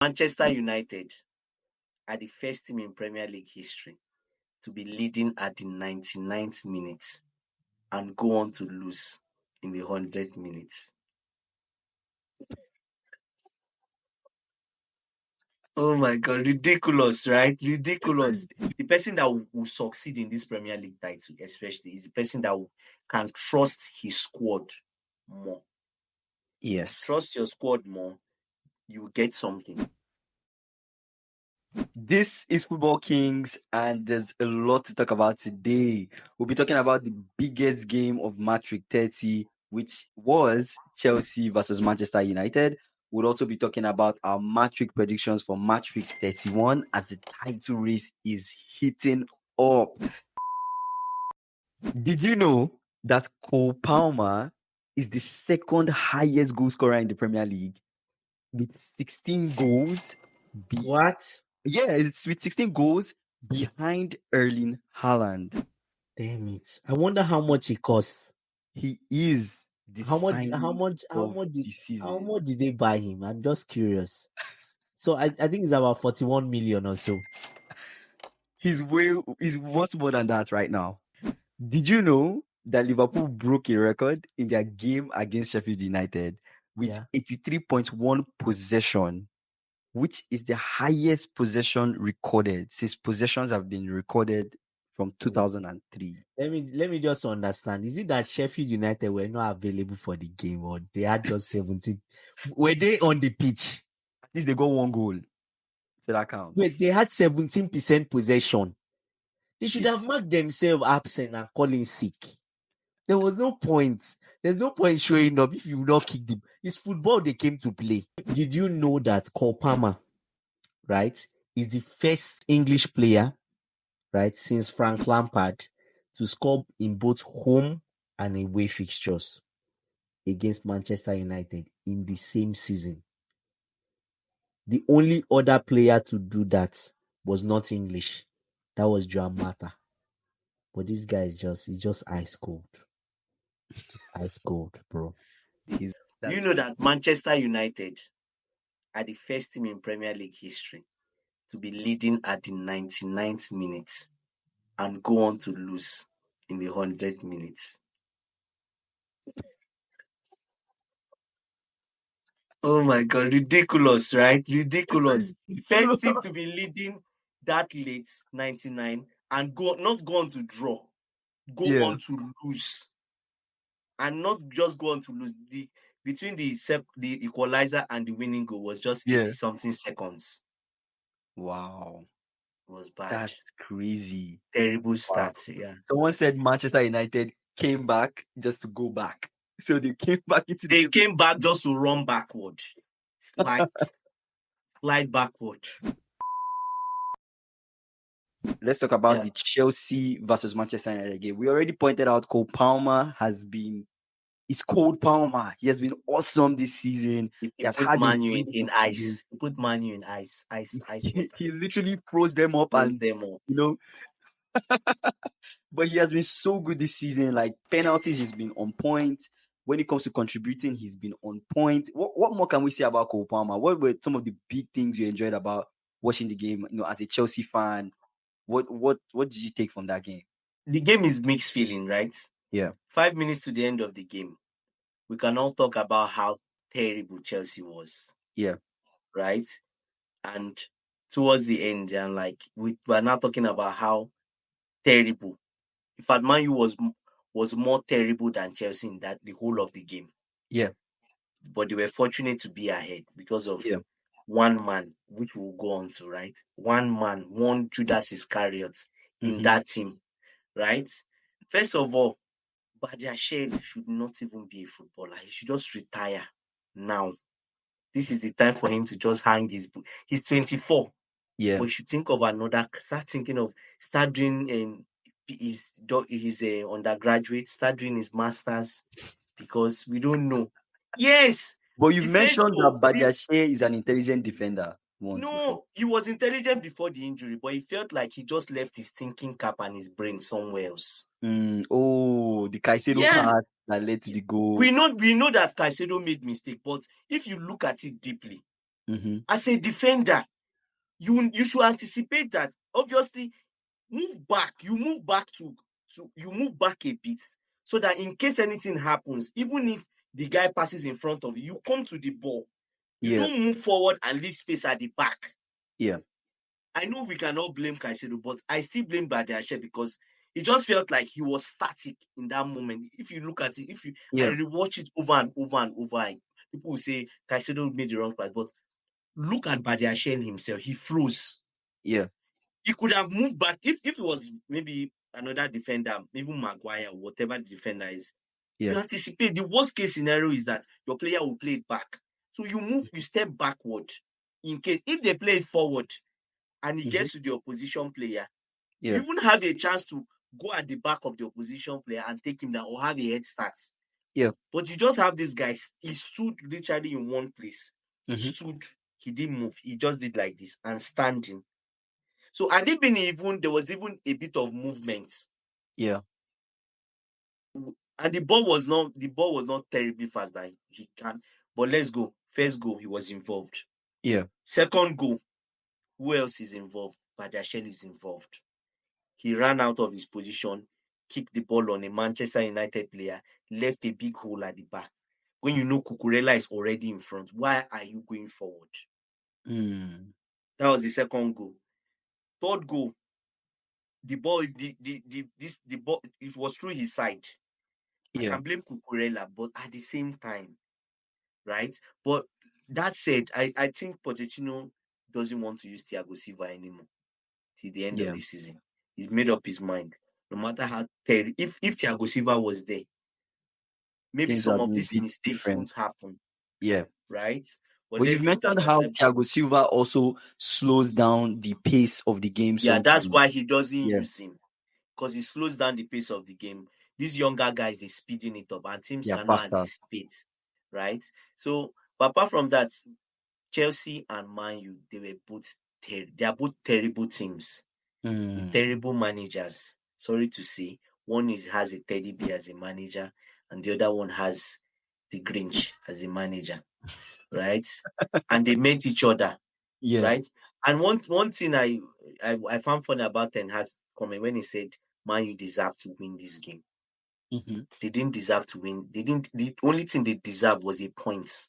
Manchester United are the first team in Premier League history to be leading at the 99th minute and go on to lose in the 100th minute. Oh my God, ridiculous, right? Ridiculous. The person that will succeed in this Premier League title, especially, is the person that can trust his squad more. Yes. Trust your squad more, you will get something. This is Futbol Kings, and there's a lot to talk about today. We'll be talking about the biggest game of match week 30, which was Chelsea versus Manchester United. We'll also be talking about our match week predictions for match week 31 as the title race is heating up. Did you know that Cole Palmer is the second highest goal scorer in the Premier League with 16 goals? What? Yeah, it's with 16 goals behind Erling Haaland. Damn it. I wonder how much it costs. He is the How much this season. how much did they buy him? I'm just curious. So I think it's about 41 million or so. He's much more than that right now. Did you know that Liverpool broke a record in their game against Sheffield United with 83.1 possession, which is the highest possession recorded since possessions have been recorded from 2003. Let me just understand. Is it that Sheffield United were not available for the game, or they had just 17? Were they on the pitch? At least they got one goal. So that counts. Wait, they had 17% possession. They should have marked themselves absent and calling sick. There was no point. There's no point showing up if you will not kick them. It's football they came to play. Did you know that Cole Palmer, right, is the first English player, right, since Frank Lampard to score in both home and away fixtures against Manchester United in the same season? The only other player to do that was not English. That was Joan Mata. But this guy is just ice cold. It's ice cold, bro. Do you know that Manchester United are the first team in Premier League history to be leading at the 99th minute and go on to lose in the 100th minute? Oh my God, ridiculous, right? Ridiculous. The first team to be leading that late, 99, and not go on to draw, go on to lose. And not just go on to lose. Between the equalizer and the winning goal was just 80-something seconds. Wow. It was bad. That's crazy. Terrible stats, yeah. Someone said Manchester United came back just to go back. So they came back came back just to run backward. Slide backward. Let's talk about the Chelsea versus Manchester United game. We already pointed out Cole Palmer it's Cole Palmer. He has been awesome this season. He has put Man U in ice. He put Man U in ice. He literally froze them up you know. But he has been so good this season. Like penalties, he's been on point. When it comes to contributing, he's been on point. What more can we say about Cole Palmer? What were some of the big things you enjoyed about watching the game? You know, as a Chelsea fan, what did you take from that game? The game is mixed feeling, right? Yeah. 5 minutes to the end of the game, we can all talk about how terrible Chelsea was. Yeah. Right? And towards the end, and like we're now talking about how terrible. In fact, Man U was more terrible than Chelsea in that the whole of the game. Yeah. But they were fortunate to be ahead because of one man, which we'll go on to, right? One man, one Judas Iscariot in that team, right? First of all, Badiashile should not even be a footballer. He should just retire now. This is the time for him to just hang his book. He's 24. Yeah. But you should think of start doing his undergraduate, start doing his masters, because we don't know. Yes. But you mentioned that Badiashile is an intelligent defender. No, he was intelligent before the injury, but he felt like he just left his thinking cap and his brain somewhere else. The Caicedo pass that led to the goal. We know that Caicedo made mistake, but if you look at it deeply, As a defender, you should anticipate that. Obviously, move back. You move back a bit, so that in case anything happens, even if the guy passes in front of you, you come to the ball. You don't move forward and leave space at the back. Yeah. I know we cannot blame Caicedo, but I still blame Badiashile because it just felt like he was static in that moment. If you look at it, I rewatch it over and over and over, people will say Caicedo made the wrong pass, but look at Badiashile himself. He froze. Yeah. He could have moved back if it was maybe another defender, even Maguire, whatever the defender is. Yeah. You anticipate the worst case scenario is that your player will play it back. So you step backward in case if they play it forward and he gets to the opposition player, you even have a chance to go at the back of the opposition player and take him down or have a head start. Yeah. But you just have this guy, he stood literally in one place. He didn't move. He just did like this and standing. So had it been there was even a bit of movement. Yeah. And the ball was not terribly fast that he can. But let's go. First goal, he was involved. Yeah. Second goal, who else is involved? Badiashile is involved. He ran out of his position, kicked the ball on a Manchester United player, left a big hole at the back. When you know Cucurella is already in front, why are you going forward? That was the second goal. Third goal, the ball, the ball, it was through his side. I can blame Cucurella, but at the same time, right? But that said, I think Pochettino doesn't want to use Thiago Silva anymore till the end of the season. He's made up his mind. No matter how if Thiago Silva was there, maybe some of these mistakes won't happen. Yeah. Right? But you've mentioned how Thiago Silva also slows down the pace of the game. Yeah, that's why he doesn't use him. Because he slows down the pace of the game. These younger guys, they're speeding it up and teams cannot anticipate. Right? So, but apart from that, Chelsea and Man U, they are both terrible teams. With terrible managers. Sorry to say. One has a teddy bear as a manager, and the other one has the Grinch as a manager. Right? And they met each other. Yeah. Right? And one thing I found funny about Ten Hag's comment when he said, Man U deserve to win this game. They didn't deserve to win. The only thing they deserved was a point.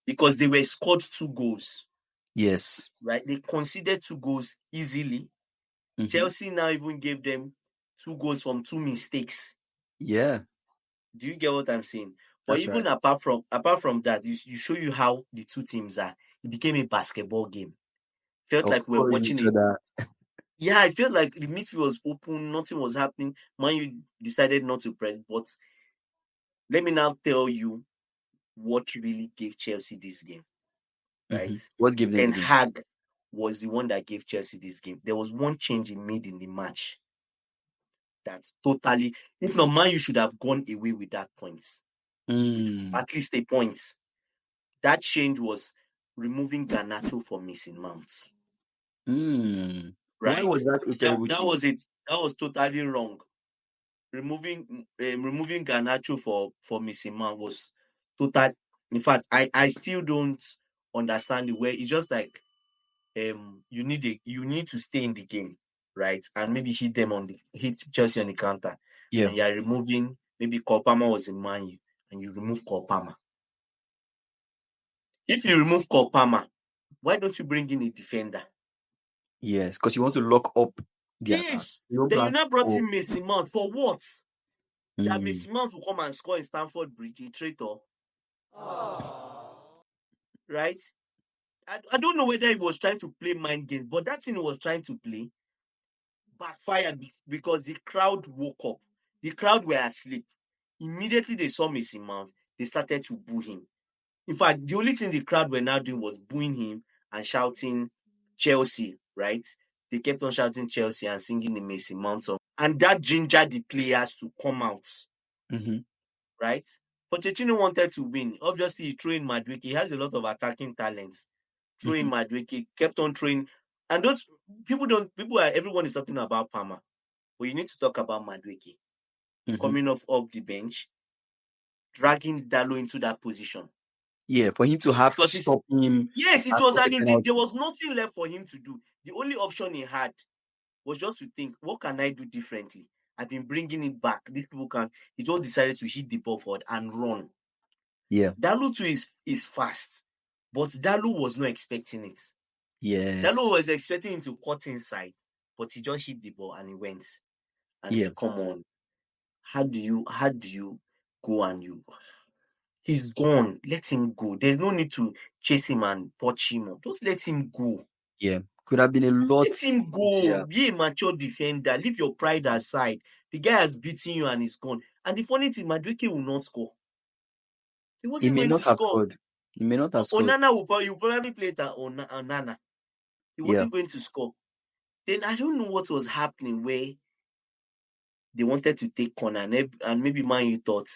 Because they were scored 2 goals. Yes. Right? They conceded 2 goals easily. Chelsea now even gave them 2 goals from 2 mistakes. Yeah. Do you get what I'm saying? But that's even right. apart from that, you show you how the two teams are. It became a basketball game. Felt like we were watching it. Yeah, it felt like the midfield was open, nothing was happening. Man U decided not to press. But let me now tell you what really gave Chelsea this game. Right? What gave them? Ten Hag was the one that gave Chelsea this game. There was one change he made in the match. That's totally, if not, Man U should have gone away with that point. With at least a point. That change was removing Garnacho for missing mounts. Right? Why was that a terrible change? That was totally wrong. Removing Garnacho for missing mount was total. In fact, I still don't understand the way. It's just like you need to stay in the game, right? And maybe hit Chelsea on the counter. Yeah. And you're removing, maybe Cole Palmer was in Man U, and you remove Cole Palmer. If you remove Cole Palmer, why don't you bring in a defender? Yes, because you want to lock up the attack. Then you now brought in Mason Mount for what? That Mason Mount will come and score in Stamford Bridge, a traitor. Right? I don't know whether he was trying to play mind games, but that thing he was trying to play backfired because the crowd woke up. The crowd were asleep. Immediately they saw Mason Mount, they started to boo him. In fact, the only thing the crowd were now doing was booing him and shouting Chelsea, right? They kept on shouting Chelsea and singing the Mason Mount song. And that gingered the players to come out. Right? Pochettino wanted to win. Obviously, he threw in Madueke. He has a lot of attacking talents. Threw in Madueke, kept on throwing. And those everyone is talking about Palmer. But you need to talk about Madueke. Coming off the bench, dragging Dalot into that position. Yeah, for him to have to Because stop him. yes, it and was score a an indeed. penalty. There was nothing left for him to do. The only option he had was just to think, what can I do differently? I've been bringing it back. These people can. He just decided to hit the ball forward and run. Yeah. Dalu too is fast, but Dalu was not expecting it. Yes. Dalu was expecting him to cut inside, but he just hit the ball and he went. And Yeah. come on, how do you go and you? He's gone. Let him go. There's no need to chase him and touch him up. Just let him go. Yeah. Could have been a lot Let him go. easier. Be a mature defender. Leave your pride aside. The guy has beaten you and he's gone. And the funny thing, Madueke will not score. He He wasn't may going to not have score. scored. He may not have scored. Onana will probably play it on Onana. He Yeah. wasn't going to score. Then I don't know what was happening where they wanted to take corner and maybe Man U thought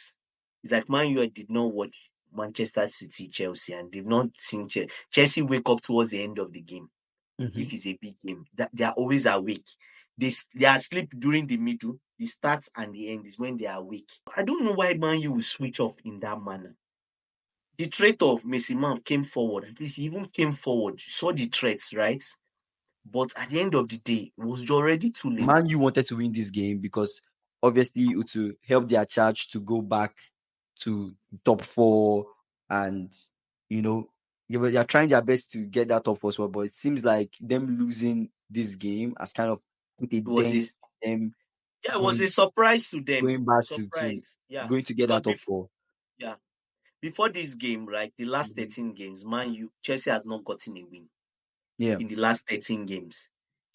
it's like Man U did not watch Manchester City, Chelsea, and they've not seen Chelsea wake up towards the end of the game. Mhm. If it's a big game, that they are always awake. They are asleep during the middle. The start and the end is when they are awake. I don't know why Man U will switch off in that manner. The threat of Messi Mount came forward. At least he even came forward. You saw the threats, right? But at the end of the day, it was already too late. Man U wanted to win this game because obviously to help their charge to go back to top 4, and they are trying their best to get that top 4 spot, but it seems like them losing this game has kind of put a It was dent in them it was a surprise to them. going back to Surprise, yeah. going to get Because that top 4. before this game, right, the last Mhm. 13 games, Chelsea has not gotten a win Yeah, in the last 13 games.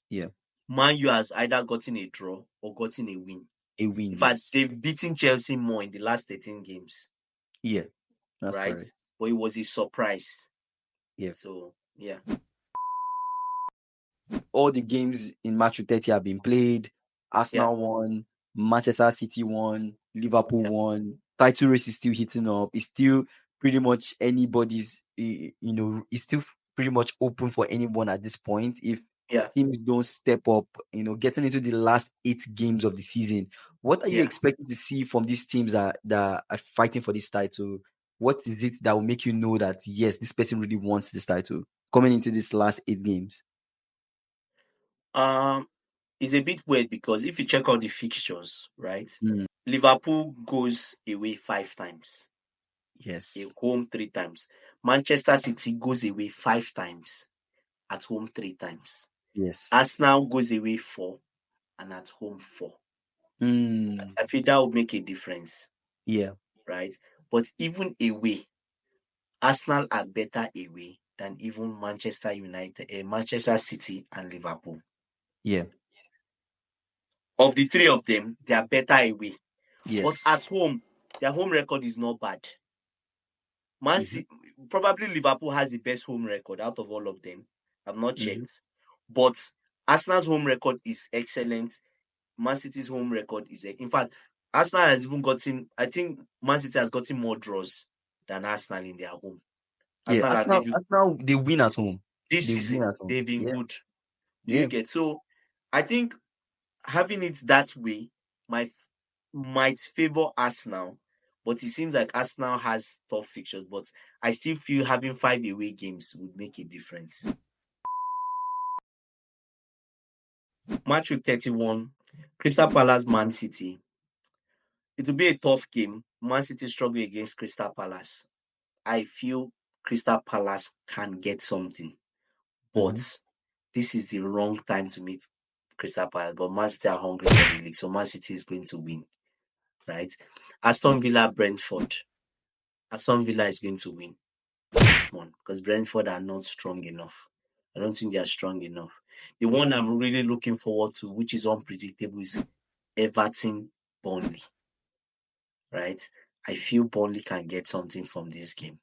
yeah, Man U has either gotten a draw or gotten a win. a win. In fact, Yes, they've beaten Chelsea more in the last 13 games, yeah, that's right? correct. But it was a surprise. Yeah. So, yeah. All the games in match week 30 have been played. Arsenal won, Manchester City won, Liverpool won. Title race is still heating up. It's still pretty much anybody's, it's still pretty much open for anyone at this point. If Yeah. teams don't step up, getting into the last 8 games of the season, what are you Yeah. expecting to see from these teams that are fighting for this title? What is it that will make you know that, yes, this person really wants this title coming into this last 8 games? It's a bit weird because if you check out the fixtures, right, Mm. Liverpool goes away 5 times, Yes. home 3 times. Manchester City goes away 5 times, at home 3 times. Yes. Arsenal goes away 4 and at home 4. I feel that would make a difference. Yeah. Right? But even away, Arsenal are better away than even Manchester United, Manchester City and Liverpool. Yeah. Of the 3 of them, they are better away. Yes. But at home, their home record is not bad. Probably Liverpool has the best home record out of all of them. I've not checked. But Arsenal's home record is excellent. Man City's home record is, in fact, Arsenal has even gotten, I think Man City has gotten more draws than Arsenal in their home. Yeah. Arsenal, they win at home. This They season, win at home. they've been Yeah. good. Do Yeah. you get? So I think having it that way might favor Arsenal, but it seems like Arsenal has tough fixtures. But I still feel having 5 away games would make a difference. Match week 31, Crystal Palace, Man City. It will be a tough game. Man City struggle against Crystal Palace. I feel Crystal Palace can get something, but this is the wrong time to meet Crystal Palace. But Man City are hungry for the league, so Man City is going to win, right? Aston Villa, Brentford. Aston Villa is going to win this one because Brentford are not strong enough. I don't think they are strong enough. The one I'm really looking forward to, which is unpredictable, is Everton, Burnley, right? I feel Burnley can get something from this game.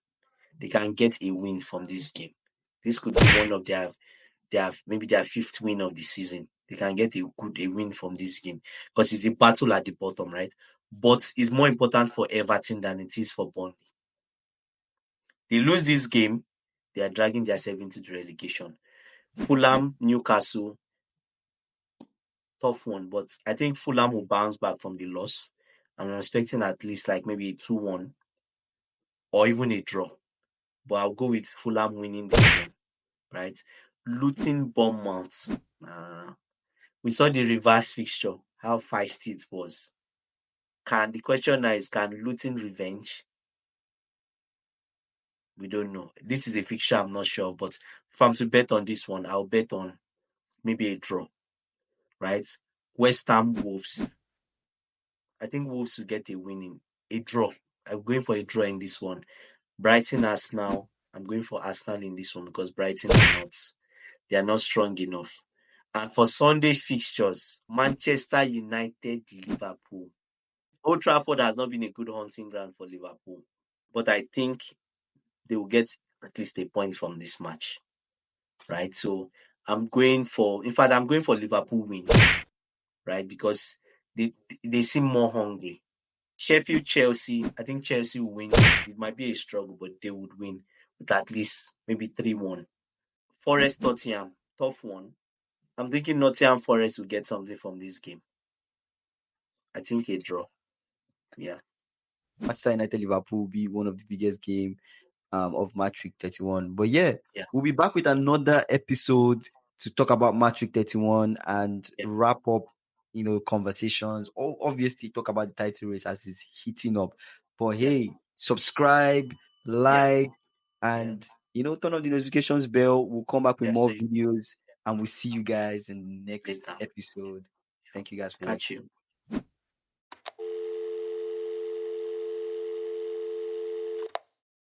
They can get a win from this game. This could be one of their maybe their 5th win of the season. They can get a win from this game because it's a battle at the bottom, right? But it's more important for Everton than it is for Burnley. They lose this game, they are dragging themselves into the relegation. Fulham, Newcastle, tough one, but I think Fulham will bounce back from the loss. I'm expecting at least like maybe a 2-1 or even a draw. but I'll go with Fulham winning this one, right? Luton Bournemouth. We saw the reverse fixture, how feisty it was. The question now is, can Luton revenge? We don't know. This is a fixture I'm not sure, but if I'm to bet on this one, I'll bet on maybe a draw, right? West Ham Wolves. I think Wolves will get a winning. A draw. I'm going for a draw in this one. Brighton Arsenal. I'm going for Arsenal in this one because Brighton they are not strong enough. And for Sunday's fixtures, Manchester United, Liverpool. Old Trafford has not been a good hunting ground for Liverpool, but I think they will get at least a point from this match, right? So I'm going for Liverpool win, right? Because they seem more hungry. Sheffield Chelsea, I think Chelsea will win this. It might be a struggle, but they would win with at least maybe 3-1. Forest Tottenham, tough one. I'm thinking Nottingham Forest will get something from this game. I think a draw. Yeah. Manchester United Liverpool will be one of the biggest game of Match Week 31. But yeah, we'll be back with another episode to talk about Match Week 31 and wrap up, conversations. Obviously, talk about the title race as it's heating up. But hey, subscribe, like, and turn on the notifications bell. We'll come back with more videos, and we'll see you guys in the next episode. Thank you guys for watching. Catch you.